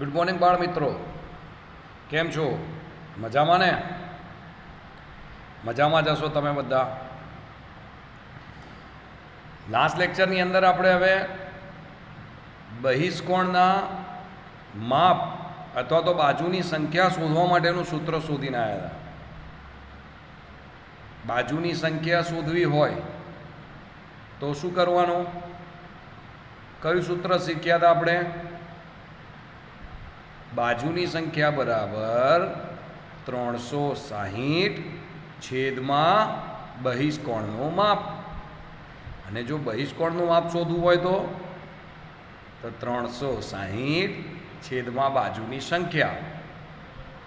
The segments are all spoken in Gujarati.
ગુડ મોર્નિંગ બાળ મિત્રો, કેમ છો? મજામાં ને? મજામાં જશો તમે બધા. લાસ્ટ લેક્ચરની અંદર આપણે હવે બહિષ્કોણના માપ અથવા તો બાજુની સંખ્યા શોધવા માટેનું સૂત્ર શોધીને આવ્યા હતા. બાજુની સંખ્યા શોધવી હોય તો શું કરવાનું? કયું સૂત્ર શીખ્યા હતા આપણે? બાજુની સંખ્યા બરાબર 360 છેદમાં બહિષ્કોણનું માપ. અને જો બહિષ્કોણનું માપ શોધવું હોય તો 360 છેદમાં બાજુની સંખ્યા.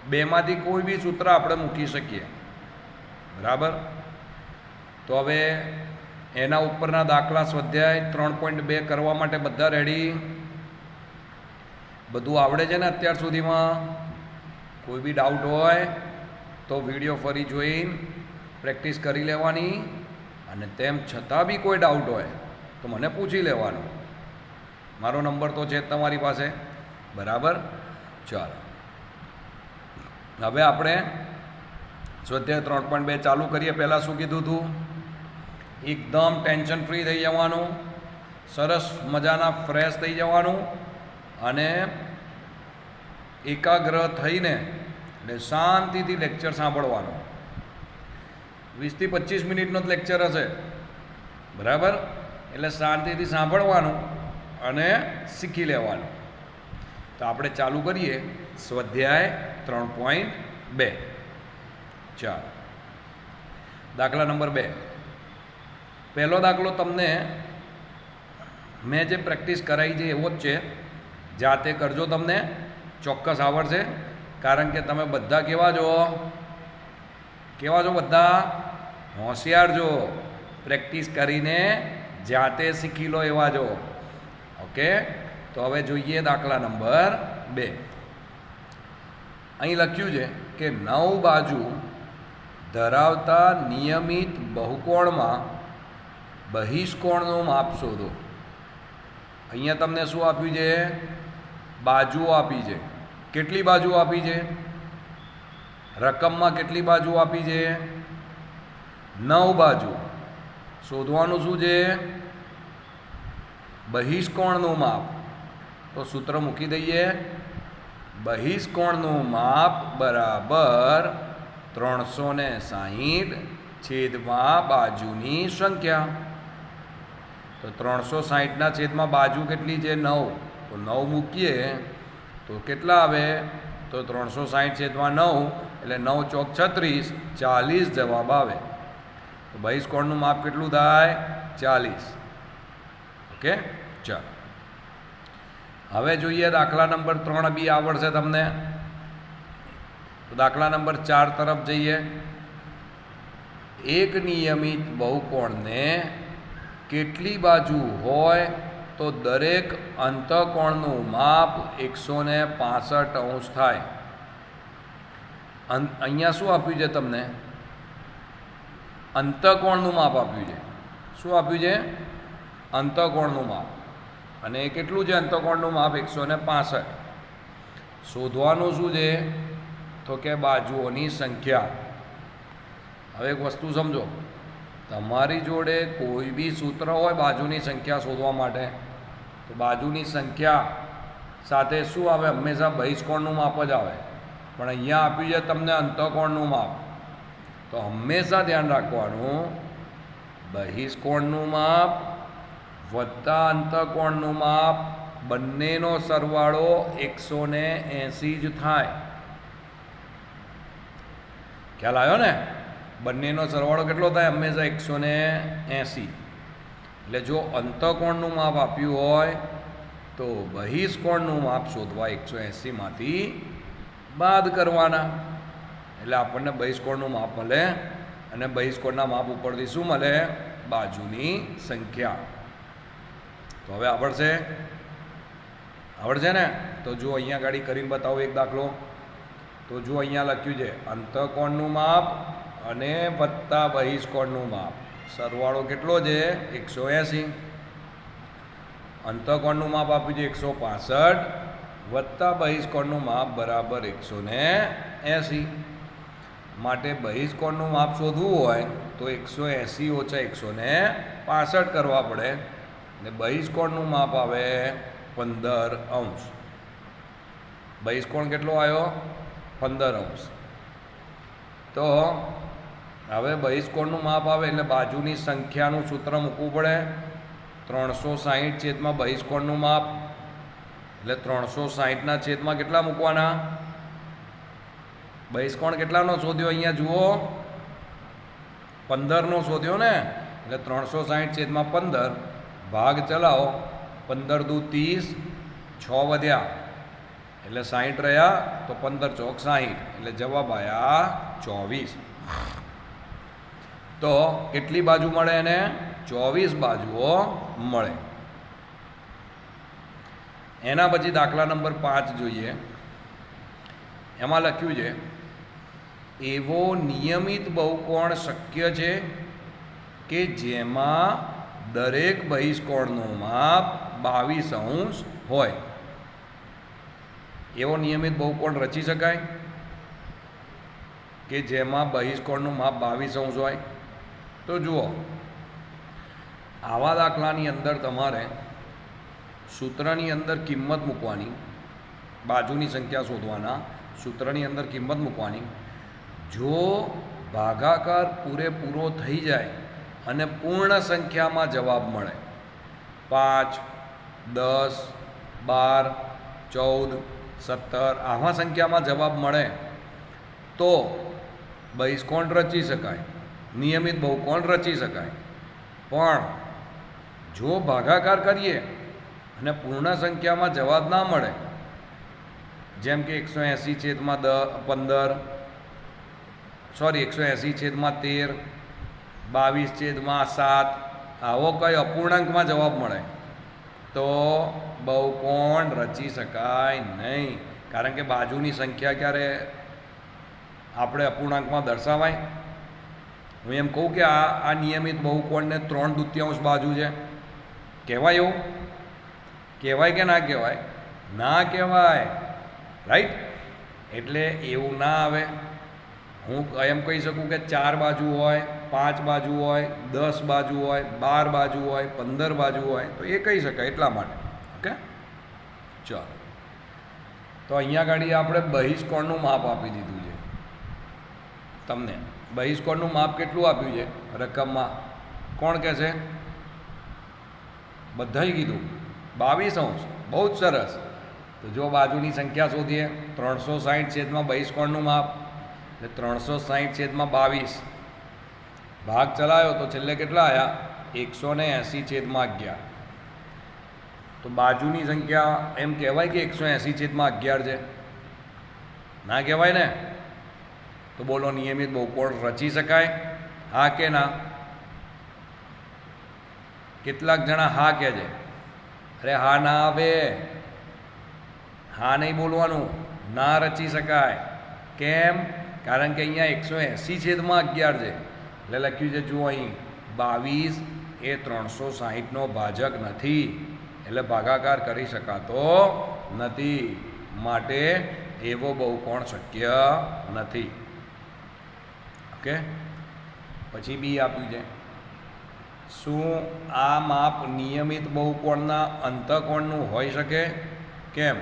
બેમાંથી કોઈ બી સૂત્ર આપણે મૂકી શકીએ, બરાબર? તો હવે એના ઉપરના દાખલા સ્વાધ્યાય 3.2 કરવા માટે બધા રેડી? બધું આવડે છે ને અત્યાર સુધીમાં? કોઈ બી ડાઉટ હોય તો વિડીયો ફરી જોઈને પ્રેક્ટિસ કરી લેવાની, અને તેમ છતાં બી કોઈ ડાઉટ હોય તો મને પૂછી લેવાનો. મારો નંબર તો છે જ તમારી પાસે, બરાબર? ચાલો, હવે આપણે સ્વાધ્યાય 3.2 ચાલુ કરીએ. પહેલાં શું કીધું હતું? એકદમ ટેન્શન ફ્રી થઈ જવાનું, સરસ મજાના ફ્રેશ થઈ જવાનું, અને એકાગ્ર થઈને એટલે શાંતિથી લેક્ચર સાંભળવાનો. 20 થી 25 મિનિટનો જ લેક્ચર હશે, બરાબર? એટલે શાંતિથી સાંભળવાનું અને શીખી લેવાનું. તો આપણે ચાલુ કરીએ સ્વાધ્યાય 3.2. ચાલો, દાખલા નંબર 2. પહેલો દાખલો તમને મેં જે પ્રેક્ટિસ કરાવી છે એવો જ છે. જાતે કરજો, તમને ચોક્કસ આવડશે. કારણ કે તમે બધા કેવા છો? બધા હોશિયાર છો. પ્રેક્ટિસ કરીને જાતે શીખી લો એવા છો. ઓકે, તો હવે જોઈએ દાખલા નંબર 2. અહીં લખ્યું છે કે 9 બાજુ ધરાવતા નિયમિત બહુકોણમાં બહિષ્કોણનું માપ શોધો. અહીંયા તમને શું આપ્યું છે? બાજુઓ આપી છે. કેટલી બાજુ આપી છે? રકમમાં કેટલી બાજુ આપી છે? 9 બાજુ. શોધવાનું શું છે? બહિષ્કોણનું માપ. તો સૂત્ર મૂકી દઈએ. બહિષ્કોણનું માપ બરાબર 360 છેદમાં બાજુની સંખ્યા. તો 360ના છેદમાં બાજુ કેટલી છે? 9. તો 9 મૂકીએ તો કેટલા આવે? તો 360 છેદમાં 9 એટલે 9 ચોક 36, 40 જવાબ આવે. તો બહિષ્કોણનું માપ કેટલું થાય? 40. ઓકે, ચાલો. હવે જોઈએ દાખલા નંબર 3 બી આવડશે તમને. તો દાખલા નંબર 4 તરફ જઈએ. એક નિયમિત બહુકોણને કેટલી બાજુ હોય તો દરેક અંતઃકોણનું માપ 165 થાય? અહીંયા શું આપ્યું છે તમને? અંતઃકોણનું માપ આપ્યું છે. શું આપ્યું છે? અંતઃકોણનું માપ. અને એ કેટલું છે અંતઃકોણનું માપ? 165. શોધવાનું શું છે? તો કે બાજુઓની સંખ્યા. હવે એક વસ્તુ સમજો, તમારી જોડે કોઈ બી સૂત્ર હોય બાજુની સંખ્યા શોધવા માટે, તો બાજુની સંખ્યા સાથે શું આવે? હંમેશા બહિષ્કોણનું માપ જ આવે. પણ અહીંયા આપ્યું છે તમને અંતઃકોણનું માપ. તો હંમેશા ધ્યાન રાખવાનું, બહિષ્કોણનું માપ વત્તા અંતઃકોણનું માપ બંનેનો સરવાળો 180 જ થાય. ખ્યાલ આવ્યો ને? બંનેનો સરવાળો કેટલો થાય? હંમેશા 180. એટલે જો અંતઃકોણનું માપ આપ્યું હોય તો બહિષ્કોણનું માપ શોધવા 180માંથી બાદ કરવાના. એટલે આપણને બહિષ્કોણનું માપ મળે, અને બહિષ્કોણના માપ ઉપરથી શું મળે? બાજુની સંખ્યા. તો હવે આવડશે ને? તો જો અહીંયા ગાડી કરીને બતાવો એક દાખલો. તો જો અહીંયા લખ્યું છે અંતઃકોણનું માપ અને વત્તા બહિષ્કોણનું માપ. સરવાળો કેટલો છે? 180. અંતઃકોણનું માપ આપ્યું છે 165 વત્તા બહિષ્કોણનું માપ બરાબર 180. માટે બહિષ્કોણનું માપ શોધવું હોય તો 180 ઓછા 165 કરવા પડે ને બહિષ્કોણનું માપ આવે 15°. બહિષ્કોણ કેટલો આવ્યો? 15°. તો હવે બહિષ્કોણનું માપ આવે એટલે બાજુની સંખ્યાનું સૂત્ર મૂકવું પડે. 360 છેદમાં બહિષ્કોણનું માપ એટલે 360ના છેદમાં કેટલા મૂકવાના? બહિષ્કોણ કેટલાનો શોધ્યો? અહીંયા જુઓ, 15નો શોધ્યો ને, એટલે 360 છેદમાં 15 ભાગ ચલાવો. 15 દુ 30, 6 વધ્યા એટલે 60 રહ્યા, તો 15 ચોક 60 એટલે જવાબ આવ્યા 24. તો કેટલી બાજુ મળે એને? 24 બાજુઓ મળે. એના પછી દાખલા નંબર 5 જોઈએ. એમાં લખ્યું છે એવો નિયમિત બહુકોણ શક્ય છે કે જેમાં દરેક બહિષ્કોણનું માપ 22° હોય. એવો નિયમિત બહુકોણ રચી શકાય કે જેમાં બહિષ્કોણનું માપ 22° હોય. તો જુઓ, આવા દાખલાની અંદર તમારે સૂત્રની અંદર કિંમત મૂકવાની, બાજુની સંખ્યા શોધવાના, સૂત્રની અંદર કિંમત મૂકવાની. જો ભાગાકાર પૂરેપૂરો થઈ જાય અને પૂર્ણ સંખ્યામાં જવાબ મળે, 5, 10, 12, 14, 17 આવા સંખ્યામાં જવાબ મળે તો બહિષ્કોણ રચી શકાય, નિયમિત બહુકોણ રચી શકાય. પણ જો ભાગાકાર કરીએ અને પૂર્ણ સંખ્યામાં જવાબ ના મળે, જેમ કે 180 છેદમાં 15, 180 છેદમાં 13, 22 છેદમાં 7 આવો કઈ અપૂર્ણાંકમાં જવાબ મળે તો બહુકોણ રચી શકાય નહીં. કારણ કે બાજુની સંખ્યા ક્યારે આપણે અપૂર્ણાંકમાં દર્શાવાય? હું એમ કહું કે આ નિયમિત બહુકોણને 3/2 બાજુ છે, કહેવાય એવું? કહેવાય કે ના કહેવાય? ના કહેવાય, રાઈટ? એટલે એવું ના આવે. હું એમ કહી શકું કે 4 બાજુ હોય, 5 બાજુ હોય, 10 બાજુ હોય, 12 બાજુ હોય, 15 બાજુ હોય, તો એ કહી શકાય. એટલા માટે ઓકે, ચાલો. તો અહીંયા આગળ આપણે બહિષ્કોણનું માપ આપી દીધું છે તમને. બહિષ્કોણનું માપ કેટલું આપ્યું છે રકમમાં? કોણ કહેશે? બધાએ કીધું 22°. બહુ જ સરસ. તો જો બાજુની સંખ્યા શોધીએ, 360 છેદમાં બહિષ્કોણનું માપ એટલે 360 છેદમાં 22 ભાગ ચલાવ્યો તો છેલ્લે કેટલા આવ્યા? 180 છેદમાં 11. તો બાજુની સંખ્યા એમ કહેવાય કે 180 છેદમાં 11 છે? ના કહેવાય ને. તો બોલો, નિયમિત બહુકોણ રચી શકાય? હા કે ના? કેટલાક જણા હા કહે છે. અરે હા ના આવે, હા નહીં બોલવાનું. ના રચી શકાય. કેમ? કારણ કે અહીંયા 180 છેદમાં 11 છે એટલે લખ્યું છે જુઓ અહીં 22 એ 360નો ભાજક નથી, એટલે ભાગાકાર કરી શકાતો નથી. માટે એવો બહુકોણ શક્ય નથી. ઓકે, પછી બી આપ્યું છે. શું આ માપ નિયમિત બહુકોણના અંતઃકોણનું હોઈ શકે? કેમ?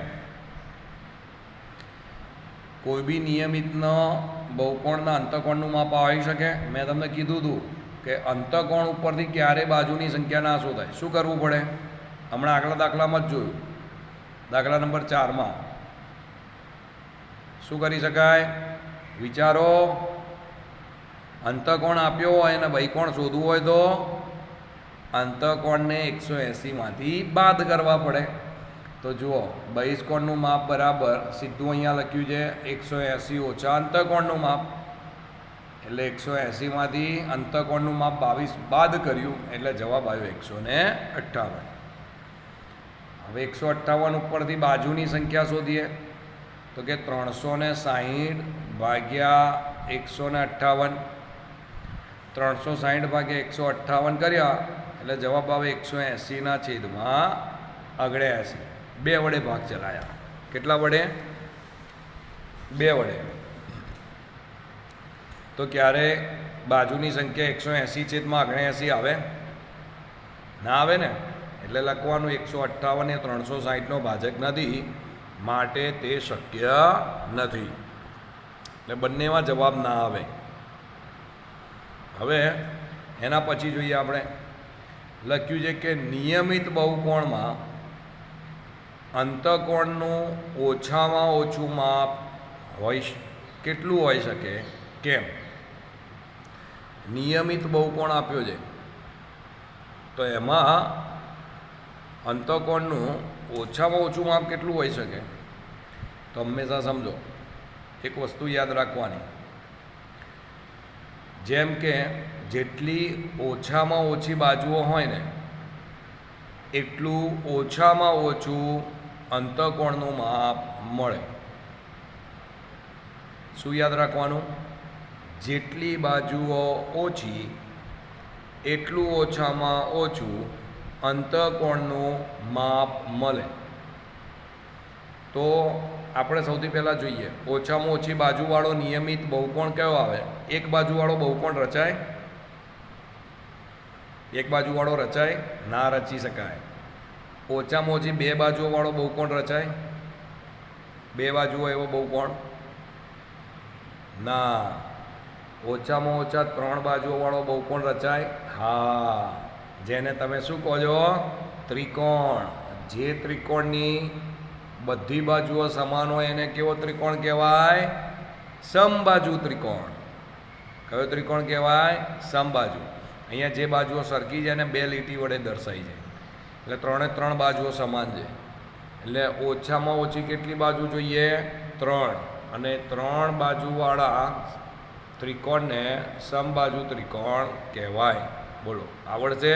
કોઈ બી નિયમિતનો બહુકોણના અંતઃકોણનું માપ આવી શકે? મેં તમને કીધું હતું કે અંતઃકોણ ઉપરથી ક્યારે બાજુની સંખ્યા ના શોધાય. શું કરવું પડે? હમણાં આગલા દાખલામાં જ જોયું, દાખલા નંબર 4માં. શું કરી શકાય? વિચારો. અંતઃકોણ આપ્યો હોય અને બહિકોણ શોધવું હોય તો અંતઃકોણને 180માંથી બાદ કરવા પડે. તો જુઓ, બહિષ્કોણનું માપ બરાબર સીધું અહીંયા લખ્યું છે 180 ઓછા અંતઃકોણનું માપ, એટલે 180માંથી અંતઃકોણનું માપ 22 બાદ કર્યું એટલે જવાબ આવ્યો 158. હવે 158 ઉપરથી બાજુની સંખ્યા શોધીએ તો કે 360 ભાગ્યા 158. 360 ભાગ્યા 158 કર્યા એટલે જવાબ આવે 180ના છેદમાં 89. 2 વડે ભાગ ચલાયા. કેટલા વડે? 2 વડે. તો ક્યારે બાજુની સંખ્યા 180/79 આવે? ના આવે ને. એટલે લખવાનું 158 એ 360નો ભાજક નથી, માટે તે શક્ય નથી. એટલે બંનેમાં જવાબ ના આવે. હવે એના પછી જોઈએ આપણે, લખ્યું છે કે નિયમિત બહુકોણમાં અંતઃકોણનું ઓછામાં ઓછું માપ કેટલું હોઈ શકે? કેમ? નિયમિત બહુકોણ આપ્યો છે, તો એમાં અંતઃકોણનું ઓછામાં ઓછું માપ કેટલું હોઈ શકે? તો હંમેશા સમજો, એક વસ્તુ યાદ રાખવાની, જેમ કે જેટલી ઓછામાં ઓછી બાજુઓ હોય ને એટલું ઓછામાં ઓછું અંતઃકોણનું માપ મળે. શું યાદ રાખવાનું? જેટલી બાજુઓ ઓછી એટલું ઓછામાં ઓછું અંતઃકોણનું માપ મળે. તો આપણે સૌથી પહેલાં જોઈએ, ઓછામાં ઓછી બાજુવાળો નિયમિત બહુકોણ કયો આવે? એક બાજુવાળો બહુકોણ રચાય? એક બાજુવાળો રચાય? ના રચી શકાય. ઓછામાં ઓછી 2 બાજુઓવાળો બહુકોણ રચાય? 2 બાજુઓ એવો બહુકોણ? ના. ઓછામાં ઓછા 3 બાજુઓવાળો બહુકોણ રચાય? હા. જેને તમે શું કહો છો? ત્રિકોણ. જે ત્રિકોણની બધી બાજુઓ સમાન હોય એને કેવો ત્રિકોણ કહેવાય? સમબાજુ ત્રિકોણ. કયો ત્રિકોણ કહેવાય? સમબાજુ. અહીંયા જે બાજુઓ સરખી છે એને 2 લીટી વડે દર્શાવી છે, એટલે 3 બાજુઓ સમાન છે. એટલે ઓછામાં ઓછી કેટલી બાજુ જોઈએ? 3. અને 3 બાજુવાળા ત્રિકોણને સમબાજુ ત્રિકોણ કહેવાય. બોલો, આવડશે?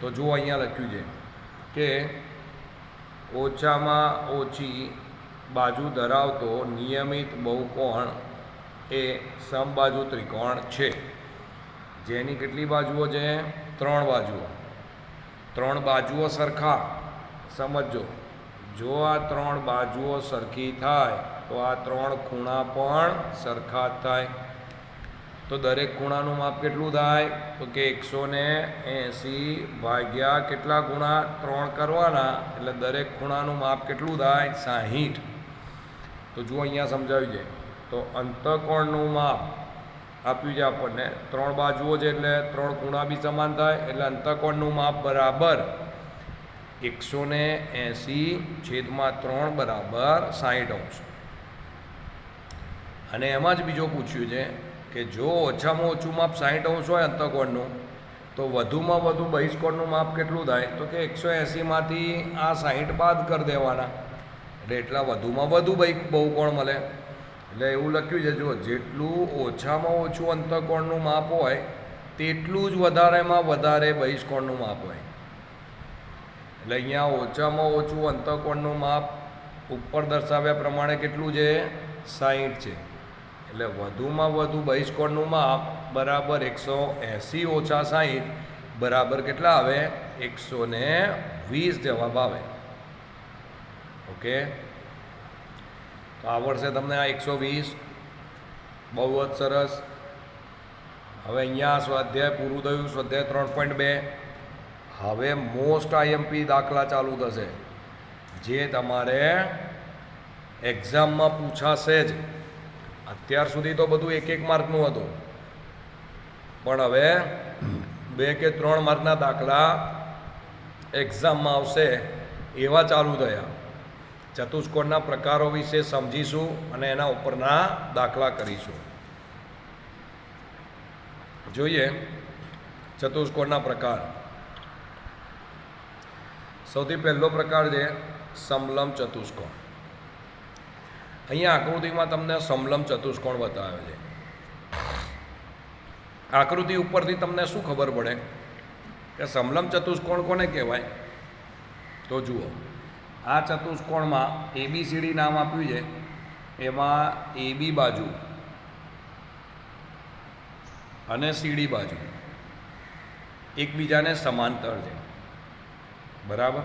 તો જુઓ, અહીંયા લખ્યું છે કે ઓછામાં ઓછી બાજુ ધરાવતો નિયમિત બહુકોણ એ સમબાજુ ત્રિકોણ છે, જેની કેટલી બાજુઓ છે? 3 બાજુઓ. 3 બાજુઓ સરખા. સમજો, જો આ 3 બાજુઓ સરખી થાય તો આ 3 ખૂણા પણ સરખા થાય. તો દરેક ખૂણાનું માપ કેટલું થાય? તો કે 180 / કેટલા ગુણા? 3 કરવાના, એટલે દરેક ખૂણાનું માપ કેટલું થાય? 60. તો જુઓ, અહીંયા સમજાવ્યું છે. તો અંતઃકોણનું માપ આપ્યું છે આપણને. 3 બાજુઓ છે એટલે 3 ખૂણા બી સમાન થાય, એટલે અંતઃકોણનું માપ બરાબર 180/3 બરાબર 60°. અને એમાં જ બીજો પૂછ્યું છે કે જો ઓછામાં ઓછું માપ 60° હોય અંતઃકોણનું, તો વધુમાં વધુ બહિષ્કોણનું માપ કેટલું થાય? તો કે 180માંથી આ 60 બાદ કરી દેવાના, એટલે એટલા વધુમાં વધુ બહુકોણ મળે. એટલે એવું લખ્યું છે, જો જેટલું ઓછામાં ઓછું અંતઃકોણનું માપ હોય તેટલું જ વધારેમાં વધારે બહિષ્કોણનું માપ હોય. એટલે અહીંયા ઓછામાં ઓછું અંતઃકોણનું માપ ઉપર દર્શાવ્યા પ્રમાણે કેટલું છે? 60 છે. એટલે વધુમાં વધુ બહિષ્કોણનું માપ બરાબર 180 - 60 બરાબર કેટલા આવે? 120 જવાબ આવે. ઓકે, તો આવડશે તમને આ 120? બહુ જ સરસ. હવે અહીંયા સ્વાધ્યાય પૂરું થયું, સ્વાધ્યાય 3.2. હવે મોસ્ટ આઈએમપી દાખલા ચાલુ થશે, જે તમારે એક્ઝામમાં પૂછાશે જ. અત્યાર સુધી તો બધું 1-1 માર્કનું હતું, પણ હવે 2 કે 3 માર્કના દાખલા એક્ઝામમાં આવશે એવા ચાલુ થયા. ચતુષ્કોણના પ્રકારો વિશે સમજીશું અને એના ઉપરના દાખલા કરીશું. જોઈએ ચતુષ્કોણના પ્રકાર. સૌથી પહેલો પ્રકાર છે સમલંબ ચતુષ્કોણ. અહીંયા આકૃતિમાં તમને સમલંબ ચતુષ્કોણ બતાવ્યો છે. આકૃતિ ઉપરથી તમને શું ખબર પડે કે સમલંબ ચતુષ્કોણ કોને કહેવાય? તો જુઓ, આ ચતુષ્કોણમાં ABCD નામ આપ્યું છે. એમાં AB બાજુ અને CD બાજુ એકબીજાને સમાંતર છે, બરાબર?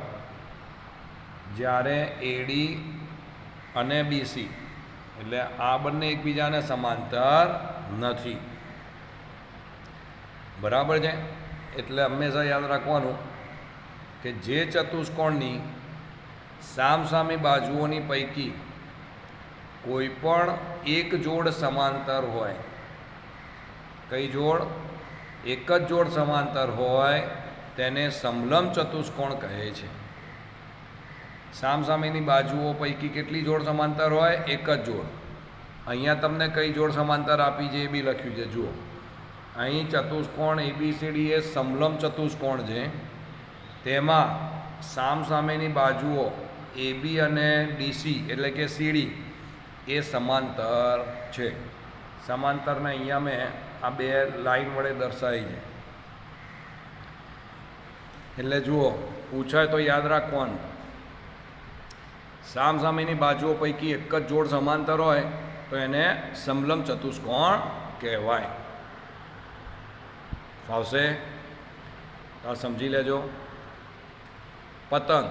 જ્યારે AD અને BC, એટલે આ બંને એકબીજાને સમાંતર નથી. બરાબર છે. એટલે હંમેશા યાદ રાખવાનું કે જે ચતુષ્કોણની સામસામી બાજુઓની પૈકી કોઈ પણ એક જોડ સમાંતર હોય, કઈ જોડ? એક જ જોડ સમાંતર હોય તેને સમલંબ ચતુષ્કોણ કહે છે. સામસામેની બાજુઓ પૈકી કેટલી જોડ સમાંતર હોય? એક જ જોડ. અહીંયા તમને કઈ જોડ સમાંતર આપી છે એ બી લખ્યું છે. જુઓ, અહીં ચતુષ્કોણ ABCD એ સમલંબ ચતુષ્કોણ છે. તેમાં સામસામેની બાજુઓ AB અને DC એટલે કે CD એ સમાંતર છે. સમાંતરને અહીંયા મેં આ બે લાઈન વડે દર્શાવી છે. એટલે જુઓ, પૂછાય તો યાદ રાખવાનું, સામસામેની બાજુઓ પૈકી એક જ જોડ સમાંતર હોય તો એને સમલંબ ચતુષ્કોણ કહેવાય. ફાવશે? તો સમજી લેજો. પતંગ.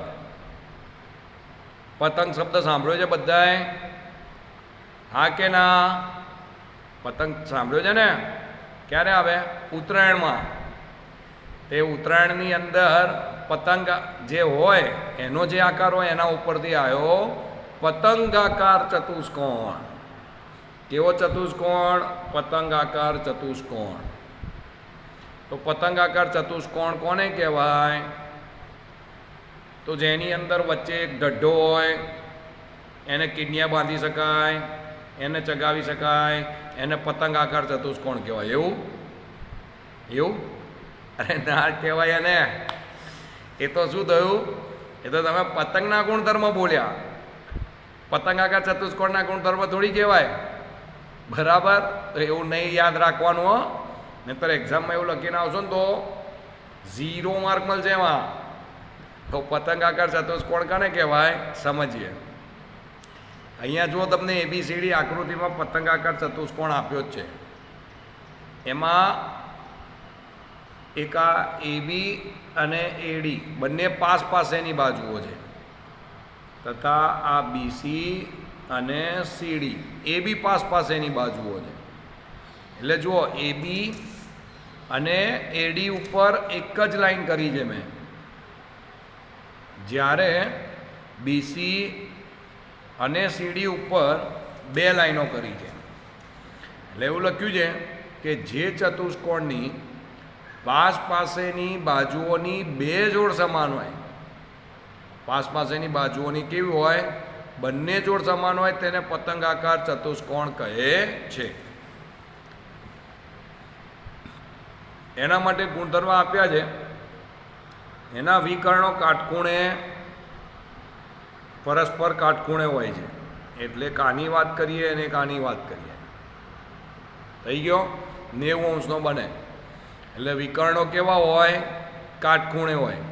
પતંગ શબ્દ સાંભળ્યો છે બધાએ? હા કે ના? પતંગ સાંભળ્યો છે ને? ક્યારે આવે? ઉત્તરાયણમાં. તે ઉત્તરાયણની અંદર પતંગ જે હોય એનો જે આકાર હોય એના ઉપરથી આવ્યો પતંગાકાર ચતુષ્કોણ. કેવો ચતુષ્કોણ? પતંગાકાર ચતુષ્કોણ. તો પતંગાકાર ચતુષ્કોણ કોને કહેવાય? તો જેની અંદર વચ્ચે એક ઢડ્ઢો હોય, એને કિડનિયા બાંધી શકાય, એને ચગાવી શકાય, એને પતંગાકાર ચતુષ્કોણ કહેવાય. એવું? એવું? અરે ના કહેવાય એને. એ તો શું થયું? એ તો તમે પતંગના ગુણધર્મ બોલ્યા. પતંગાકાર ચતુષ્કોણના ગુણધર્મ થોડી કહેવાય. બરાબર? તો એવું નહીં યાદ રાખવાનું હો, નહીંતર એક્ઝામમાં એવું લખીને આવશો ને તો 0 માર્ક મળશે એમાં. તો પતંગાકાર ચતુષ્કોણ કોને કહેવાય સમજીએ. અહીંયા જો તમને ABCD આકૃતિમાં પતંગાકાર ચતુષ્કોણ આપ્યો જ છે. એમાં એક આ AB અને AD બંને પાસેની બાજુઓ છે, તથા આ BC અને CD એ બી પાસેની બાજુઓ છે. એટલે જુઓ, AB અને AD ઉપર એક જ લાઈન કરી છે મેં, જ્યારે BC અને CD ઉપર 2 લાઈનો કરી છે. એટલે એવું લખ્યું છે કે જે ચતુષ્કોણની પાસેની બાજુઓની 2 જોડ સમાન હોય, પાસેની બાજુઓની કેવી હોય? બંને જોડ સમાન હોય તેને પતંગાકાર ચતુષ્કોણ કહે છે. એના માટે ગુણધર્મ આપ્યા છે. એના વિકર્ણો કાટખૂણે પરસ્પર કાટખૂણે હોય છે. એટલે કાની વાત કરીએ અને કાની વાત કરીએ, થઈ ગયો 90 અંશનો બને. એટલે વિકર્ણો કેવા હોય? કાટખૂણે હોય.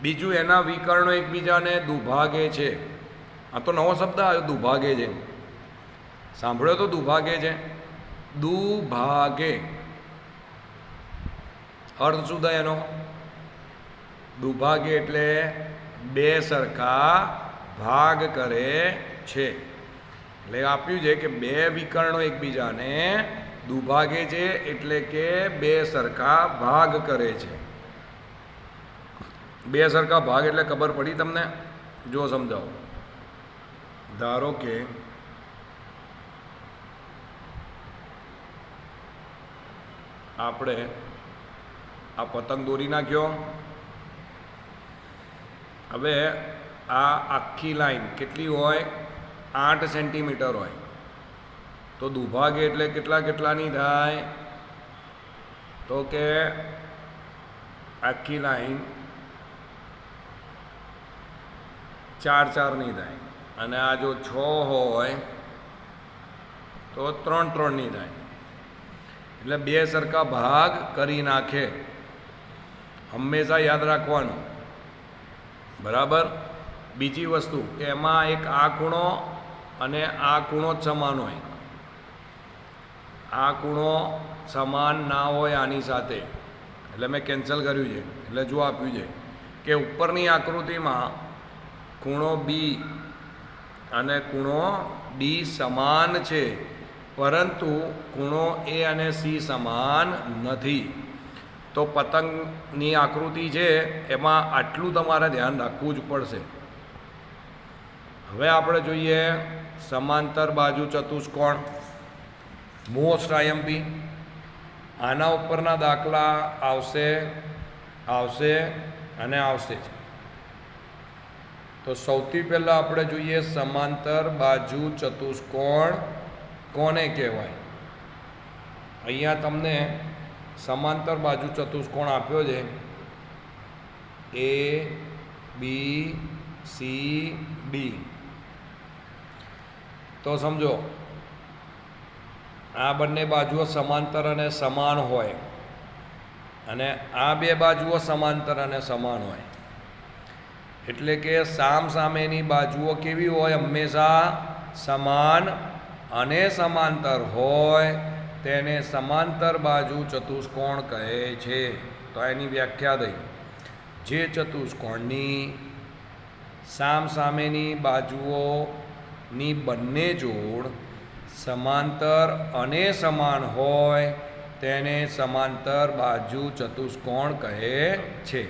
બીજું, એના વિકર્ણો એકબીજાને દુભાગે છે. આ તો નવો શબ્દ આવ્યો, દુભાગે છે. સાંભળ્યો તો? દુભાગે છે. દુભાગે અર્થ શું થાય એનો? દુભાગે એટલે 2 સરખા ભાગ કરે છે. એટલે આપ્યું છે કે 2 વિકર્ણો એકબીજાને દુભાગે છે, એટલે કે 2 સરખા ભાગ કરે છે. 2 સરખા ભાગ એટલે ખબર પડી તમને? જો સમજાવો. ધારો કે આપણે આ પતંગ દોરી નાખ્યો. હવે આ આખી લાઈન કેટલી હોય? 8 સેન્ટીમીટર હોય. તો દુભાગે એટલે કેટલાની થાય? તો કે આખી લાઈન 4-4ની થાય. અને આ જો 6 હોય તો 3-3ની થાય. એટલે 2 સરખા ભાગ કરી નાખે. હંમેશા યાદ રાખવાનું. બરાબર? બીજી વસ્તુ કે એમાં એક આ ખૂણો અને આ ખૂણો જ સમાન હોય. આ ખૂણો સમાન ના હોય આની સાથે, એટલે મેં કેન્સલ કર્યું છે. એટલે જો આપ્યું છે કે ઉપરની આકૃતિમાં ખૂણો B અને ખૂણો ડી સમાન છે, પરંતુ ખૂણો એ અને સી સમાન નથી. તો પતંગની આકૃતિ છે એમાં આટલું તમારે ધ્યાન રાખવું જ પડશે. હવે આપણે જોઈએ સમાંતર બાજુ ચતુષ્કોણ, મોસ્ટ આઈએમપી. આના ઉપરના દાખલા આવશે અને આવશે જ. તો સૌથી પહેલાં આપણે જોઈએ સમાંતર બાજુ ચતુષ્કોણ કોને કહેવાય. અહીંયા તમને સમાંતર બાજુ ચતુષ્કોણ આપ્યો છે એ બી સી ડી. તો સમજો આ બંને બાજુઓ સમાંતર અને સમાન હોય, અને આ બે બાજુઓ સમાંતર અને સમાન હોય. એટલે કે સામસામેની બાજુઓ કેવી હોય? હંમેશા સમાન અને સમાંતર હોય. તેને સમાંતર બાજુ ચતુષ્કોણ કહે છે. તો એની વ્યાખ્યા થઈ. જે ચતુષ્કોણની સામસામેની બાજુઓની બંને જોડ સમાંતર અને સમાન હોય તેને સમાંતર બાજુ ચતુષ્કોણ કહે છે.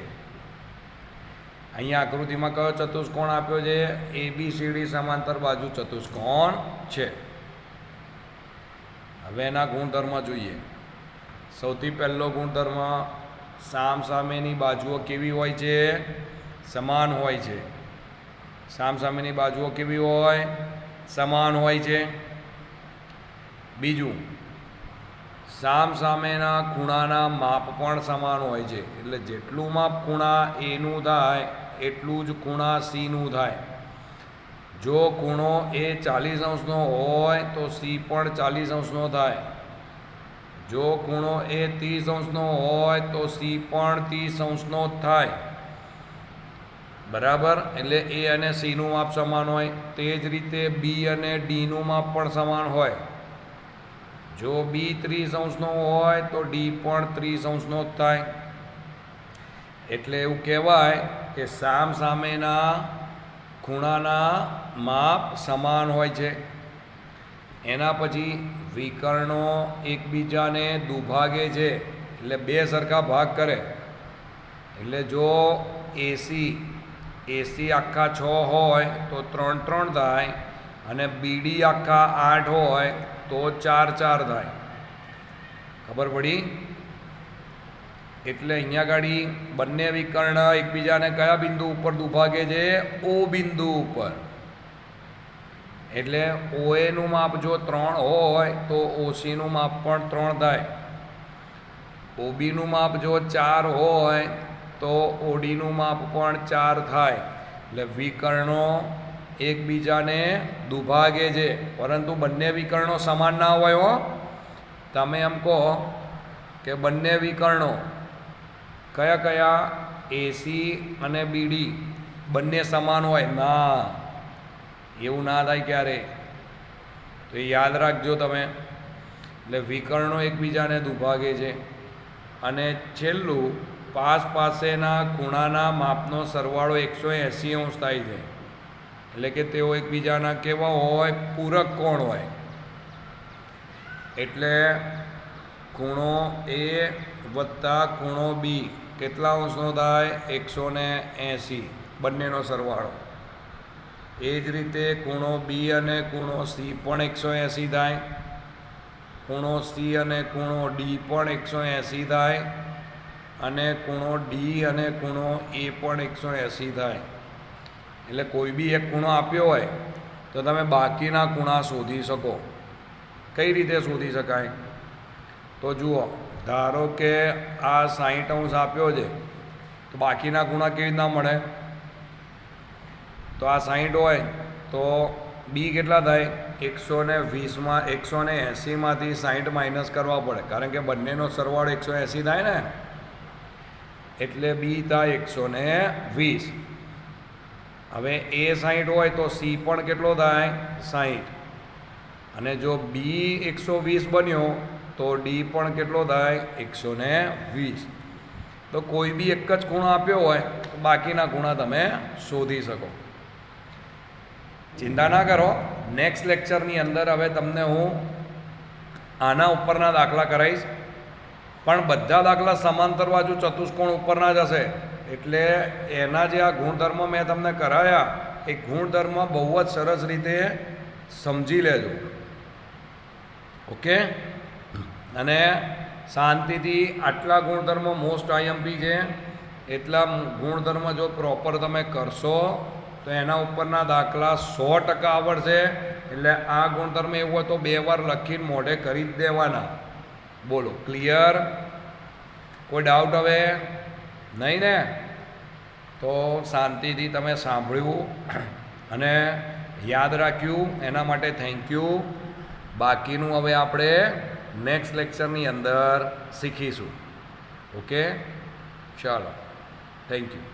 અહીંયા આકૃતિમાં કયો ચતુષ્કોણ આપ્યો છે? ABCD સમાંતર બાજુ ચતુષ્કોણ છે. હવે એના ગુણધર્મ જોઈએ. સૌથી પહેલો ગુણધર્મ, સામસામેની બાજુઓ કેવી હોય છે? સમાન હોય છે. સામસામેની બાજુઓ કેવી હોય? સમાન હોય છે. બીજું, સામસામેના ખૂણાના માપ પણ સમાન હોય છે. એટલે જેટલું માપ ખૂણા એનું થાય એટલું જ ખૂણા સીનું થાય. જો ખૂણો એ 40 અંશનો હોય તો સી પણ 40 અંશનો થાય. જો ખૂણો એ 30 અંશનો હોય તો સી પણ 30 અંશનો જ થાય. બરાબર? એટલે એ અને સીનું માપ સમાન હોય. તે જ રીતે બી અને ડીનું માપ પણ સમાન હોય. જો બી 30 અંશનો હોય તો ડી પણ 30 અંશનો જ થાય. એટલે એવું કહેવાય કે સામસામેના ખૂણાના માપ સમાન હોય છે. એના પછી વિકર્ણો એકબીજાને દુભાગે છે, એટલે બે સરખા ભાગ કરે. એટલે જો એસી આખા 6 હોય તો 3 3 થાય, અને બીડી આખા 8 હોય તો 4 4 થાય. ખબર પડી? એટલે અહીંયા ગાડી બંને વિકર્ણ એકબીજાને કયા બિંદુ ઉપર દુભાગે છે? ઓ બિંદુ ઉપર. એટલે OAનું માપ જો 3 હોય તો OCનું માપ પણ 3 થાય. OBનું માપ જો 4 હોય તો ODનું માપ પણ 4 થાય. એટલે વિકર્ણો એકબીજાને દુભાગે છે, પરંતુ બંને વિકર્ણો સમાન ના હોય હો. તમે એમ કહો કે બંને વિકર્ણો કયા કયા? AC અને BD બંને સમાન હોય? ના, એવું ના થાય ક્યારે. તો એ યાદ રાખજો તમે. એટલે વિકર્ણો એકબીજાને દુભાગે છે. અને છેલ્લું, પાસેના ખૂણાના માપનો સરવાળો 180 અંશ થાય છે. એટલે કે તેઓ એકબીજાના કેવા હોય? પૂરક કોણ હોય. એટલે ખૂણો A વત્તા ખૂણો B કેટલા અંશનો થાય? 180, બંનેનો સરવાળો. એ જ રીતે ખૂણો B અને ખૂણો C પણ 180 થાય. ખૂણો C અને ખૂણો D પણ 180 થાય. અને ખૂણો D અને ખૂણો A પણ 180 થાય. એટલે કોઈ બી એક ખૂણો આપ્યો હોય તો તમે બાકીના ખૂણા શોધી શકો. કઈ રીતે શોધી શકાય? તો જુઓ, ધારો કે આ 60 અંશ આપ્યો છે, તો બાકીના ખૂણા કેવી રીતના મળે? તો આ 60 હોય તો બી કેટલા થાય? 120 180માંથી 60 માઇનસ કરવા પડે, કારણ કે બંનેનો સરવાળો 180 થાય ને. એટલે બી થાય 120. હવે એ 60 હોય તો સી પણ કેટલો થાય? 60. અને જો બી 120 બન્યો તો ડી પણ કેટલો થાય? 120. તો કોઈ બી એક જ ખૂણો આપ્યો હોય તો બાકીના ખૂણા તમે શોધી શકો. ચિંતા ના કરો, નેક્સ્ટ લેક્ચરની અંદર હવે તમને હું આના ઉપરના દાખલા કરાવીશ, પણ બધા દાખલા સમાંતર બાજુ ચતુષ્કોણ ઉપરના જ હશે. એટલે એના જે આ ગુણધર્મ મેં તમને કરાયા એ ગુણધર્મ બહુ જ સરસ રીતે સમજી લેજો. ઓકે, અને શાંતિથી આટલા ગુણધર્મ મોસ્ટ આઈએમપી છે, એટલા ગુણધર્મ જો પ્રોપર તમે કરશો તો એના ઉપરના દાખલા 100% આવડશે. એટલે આ ગુણધર્મ એવું હોય તો 2 વાર લખીને મોઢે કરી જ દેવાના. બોલો, ક્લિયર? કોઈ ડાઉટ હવે નહીં ને? તો શાંતિથી તમે સાંભળ્યું અને યાદ રાખ્યું એના માટે થેન્ક યુ. બાકીનું હવે આપણે નેક્સ્ટ લેક્ચરની અંદર શીખીશું. ઓકે, ચાલો, થેન્ક યુ.